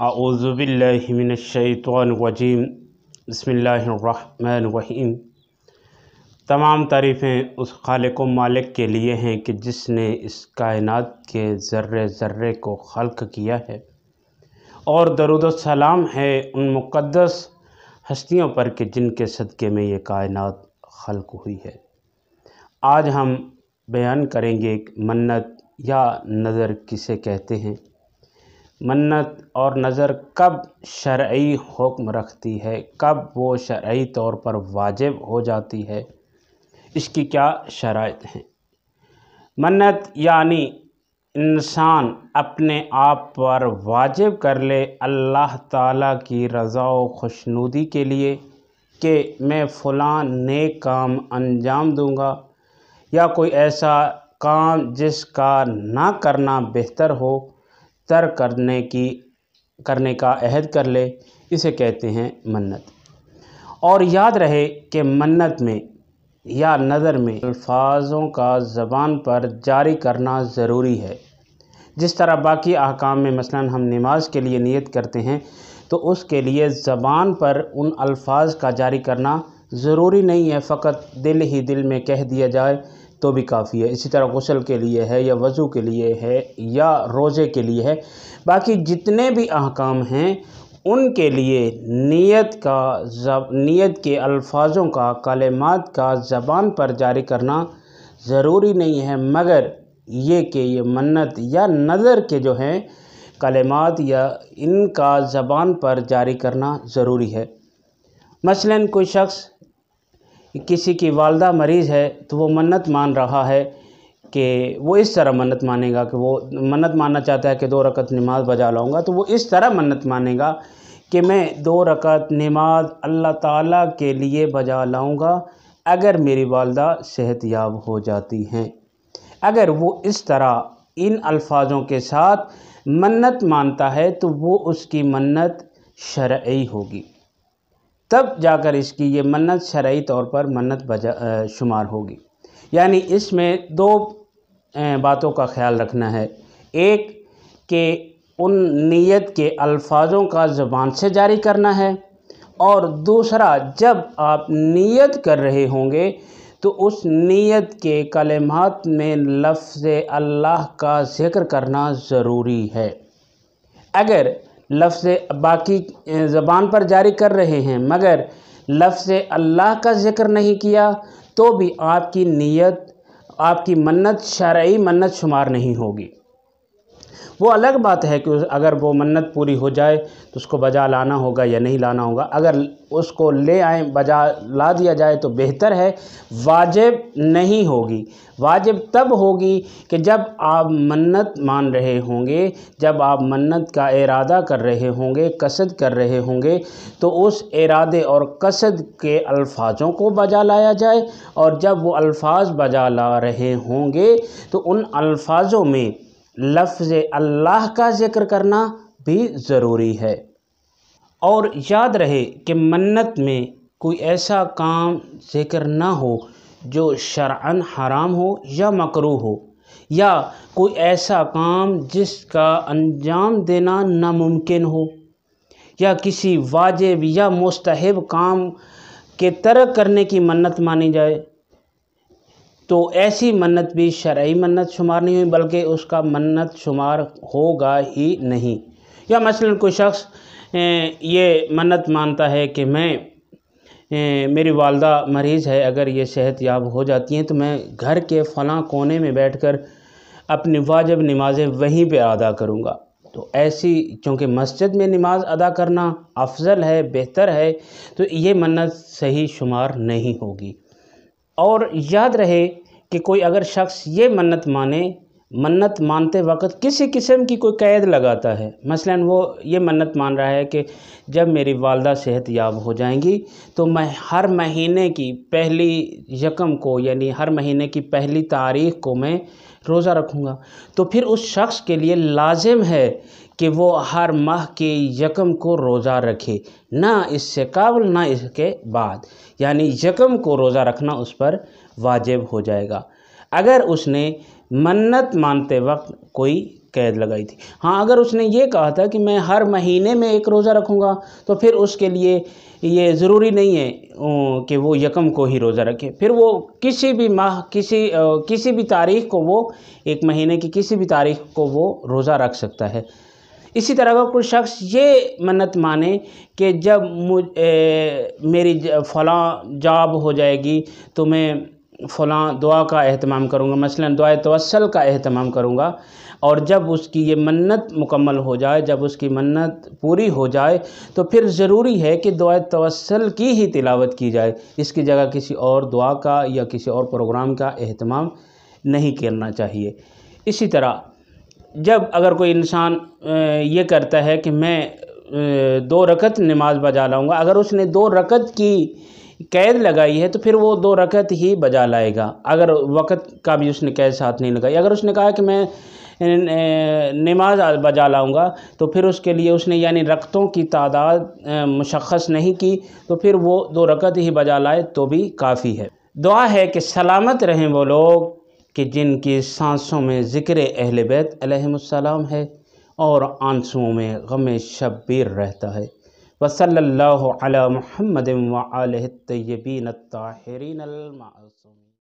अऊज़ु बिल्लाहि मिनश्शैतानिर्रजीम बिस्मिल्लाहिर्रहमानिर्रहीम। तमाम तारीफ़ें उस खालिक़ व मालिक के लिए हैं कि जिसने इस कायनात के ज़र्रे ज़र्रे को ख़ल्क़ किया है, और दरूद व सलाम है उन मुक़द्दस हस्तियों पर कि जिनके सदक़े में ये कायनात ख़ल्क़ हुई है। आज हम बयान करेंगे कि मन्नत या नज़र किसे कहते हैं, मन्नत और नज़र कब शरई हुक्म रखती है, कब वो शरई तौर पर वाजिब हो जाती है, इसकी क्या शराइत हैं। मन्नत यानी इंसान अपने आप पर वाजिब कर ले अल्लाह ताला की रज़ा व खुशनुदी के लिए कि मैं फ़लाँ नेक काम अंजाम दूँगा, या कोई ऐसा काम जिसका ना करना बेहतर हो तर्क करने का अहद कर ले, इसे कहते हैं मन्नत। और याद रहे कि मन्नत में या नज़र में अल्फाज़ों का ज़बान पर जारी करना ज़रूरी है। जिस तरह बाकी अहकाम में मसलन हम नमाज के लिए नियत करते हैं तो उसके लिए ज़बान पर उन अल्फाज का जारी करना ज़रूरी नहीं है, फ़कत दिल ही दिल में कह दिया जाए तो भी काफ़ी है। इसी तरह गुस्ल के लिए है, या वज़ू के लिए है, या रोज़े के लिए है। बाकी जितने भी अहकाम हैं उनके लिए नियत के अल्फाज़ों का, कलिमात का ज़बान पर जारी करना ज़रूरी नहीं है, मगर ये कि ये मन्नत या नज़र के जो हैं कलिमात या इनका ज़बान पर जारी करना ज़रूरी है। मसलन कोई शख्स, किसी की वालदा मरीज़ है तो वो मन्नत मान रहा है कि वो इस तरह मन्नत मानेगा कि वो मन्नत मानना चाहता है कि 2 रकत नमाज बजा लाऊंगा, तो वो इस तरह मन्नत मानेगा कि मैं 2 रकत नमाज अल्लाह ताला के लिए बजा लाऊंगा अगर मेरी वालदा सेहतयाब हो जाती हैं। अगर वो इस तरह इन अल्फाजों के साथ मन्नत मानता है तो वो उसकी मन्नत शरई होगी, तब जाकर इसकी ये मन्नत शरई तौर पर मन्नत शुमार होगी। यानी इसमें 2 बातों का ख्याल रखना है। एक कि उन नियत के अल्फाजों का ज़बान से जारी करना है, और दूसरा जब आप नियत कर रहे होंगे तो उस नियत के कलिमात में लफ्ज़ अल्लाह का ज़िक्र करना ज़रूरी है। अगर लफ्ज़ बाकी ज़बान पर जारी कर रहे हैं मगर लफ्ज़ अल्लाह का ज़िक्र नहीं किया तो भी आपकी नियत, आपकी मन्नत शरई मन्नत शुमार नहीं होगी। वो अलग बात है कि अगर वो मन्नत पूरी हो जाए तो उसको बजा लाना होगा या नहीं लाना होगा। अगर उसको ले आए, बजा ला दिया जाए तो बेहतर है, वाजिब नहीं होगी। वाजिब तब होगी कि जब आप मन्नत मान रहे होंगे, जब आप मन्नत का इरादा कर रहे होंगे, कसद कर रहे होंगे, तो उस इरादे और कसद के अल्फाजों को बजा लाया जाए, और जब वो अल्फाज बजा ला रहे होंगे तो उन अल्फाजों में लफ्ज़ अल्लाह का ज़िक्र करना भी ज़रूरी है। और याद रहे कि मन्नत में कोई ऐसा काम ज़िक्र ना हो जो शरअन हराम हो या मकरूह हो, या कोई ऐसा काम जिसका अंजाम देना नामुमकिन हो, या किसी वाजिब या मुस्तहब काम के तर्क करने की मन्नत मानी जाए, तो ऐसी मन्नत भी शरई मन्नत शुमार नहीं हुई, बल्कि उसका मन्नत शुमार होगा ही नहीं। या मसलन कोई शख्स ये मन्नत मानता है कि मेरी वालदा मरीज़ है, अगर ये सेहतयाब हो जाती हैं तो मैं घर के फ़लाँ कोने में बैठकर अपनी वाजिब नमाज़ें वहीं पे अदा करूँगा। तो ऐसी, चूँकि मस्जिद में नमाज अदा करना अफजल है, बेहतर है, तो ये मन्नत सही शुमार नहीं होगी। और याद रहे कि कोई अगर शख्स ये मन्नत माने, मन्नत मानते वक्त किसी किस्म की कोई कैद लगाता है, मसलन वो ये मन्नत मान रहा है कि जब मेरी वालदा सेहतयाब हो जाएंगी तो मैं हर महीने की पहली यकम को, यानी हर महीने की पहली तारीख़ को मैं रोज़ा रखूँगा, तो फिर उस शख्स के लिए लाजिम है कि वो हर माह के यकम को रोज़ा रखे, ना इससे कबल ना इसके बाद, यानी यकम को रोज़ा रखना उस पर वाजिब हो जाएगा। अगर उसने मन्नत मानते वक्त कोई قید لگائی تھی۔ ہاں اگر اس نے یہ کہا تھا کہ میں ہر مہینے میں ایک روزہ رکھوں گا تو پھر اس کے لیے یہ ضروری نہیں ہے کہ وہ یکم کو ہی روزہ رکھے، پھر وہ کسی بھی ماہ کسی بھی تاریخ کو، وہ ایک مہینے کی کسی بھی تاریخ کو وہ روزہ رکھ سکتا ہے۔ اسی طرح اگر کوئی شخص یہ منت مانے کہ جب میری فلاں جاب ہو جائے گی تو میں فلاں دعا کا اہتمام کروں گا، مثلا دعائے توسل کا اہتمام کروں گا، اور جب اس کی یہ منت مکمل ہو جائے، جب اس کی منت پوری ہو جائے تو پھر ضروری ہے کہ دعائے توسل کی ہی تلاوت کی جائے، اس کی جگہ کسی اور دعا کا یا کسی اور پروگرام کا اہتمام نہیں کرنا چاہیے۔ اسی طرح جب اگر کوئی انسان یہ کرتا ہے کہ میں 2 رکعت نماز بجا لاؤں گا، اگر اس نے 2 رکعت کی قید لگائی ہے تو پھر وہ 2 رکعت ہی بجا لائے گا، اگر وقت کا بھی اس نے قید ساتھ نہیں لگائی۔ اگر اس نے کہا کہ میں نماز بجا لاؤں گا تو پھر اس کے لیے اس نے یعنی رکعتوں کی تعداد مشخص نہیں کی، تو پھر وہ 2 رکعت ہی بجا لائے تو بھی کافی ہے۔ دعا ہے کہ سلامت رہیں وہ لوگ کہ جن کی سانسوں میں ذکر اہل بیت علیہم السلام ہے اور آنسوؤں میں غم شبیر رہتا ہے۔ وصلی اللہ علی محمد وآلہ الطیبین الطاہرین المعصومین۔